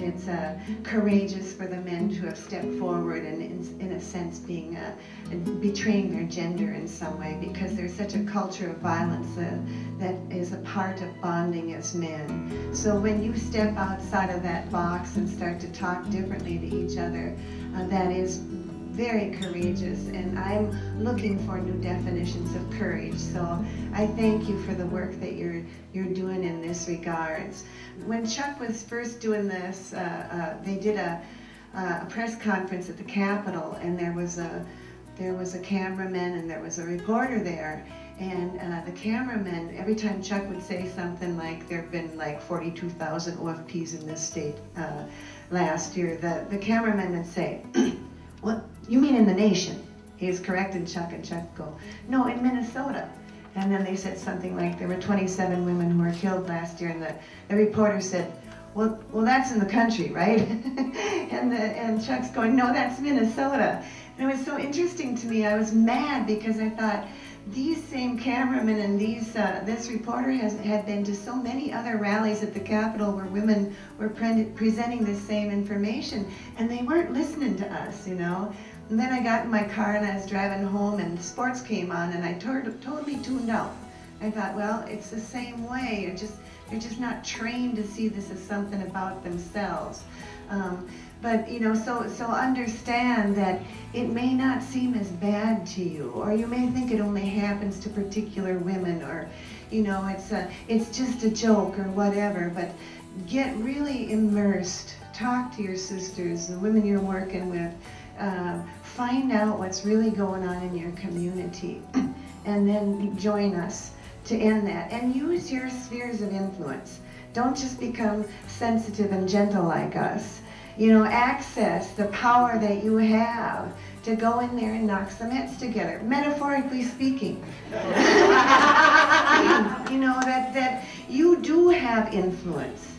it's courageous for the men to have stepped forward and in a sense being betraying their gender in some way, because there's such a culture of violence that is a part of bonding as men. So when you step outside of that box and start to talk differently to each other, that is very courageous, and I'm looking for new definitions of courage. So I thank you for the work that you're doing in this regards. When Chuck was first doing this, they did a press conference at the Capitol, and there was a cameraman and there was a reporter there. And the cameraman, every time Chuck would say something like, there have been like 42,000 OFPs in this state last year, the cameraman would say, "What, you mean in the nation?" He was correcting Chuck, and Chuck would go, "No, in Minnesota." And then they said something like, there were 27 women who were killed last year, and the reporter said, well, that's in the country, right? and Chuck's going, "No, that's Minnesota." And it was so interesting to me. I was mad because I thought, these same cameramen and this reporter had been to so many other rallies at the Capitol where women were presenting the same information, and they weren't listening to us, you know. And then I got in my car and I was driving home, and sports came on, and I totally tuned out. I thought, well, it's the same way. They're just not trained to see this as something about themselves. But you know, so understand that it may not seem as bad to you, or you may think it only happens to particular women, or you know, it's just a joke or whatever. But get really immersed. Talk to your sisters, the women you're working with. Find out what's really going on in your community, and then join us to end that. And use your spheres of influence. Don't just become sensitive and gentle like us. You know, access the power that you have to go in there and knock some heads together, metaphorically speaking. You know, that you do have influence.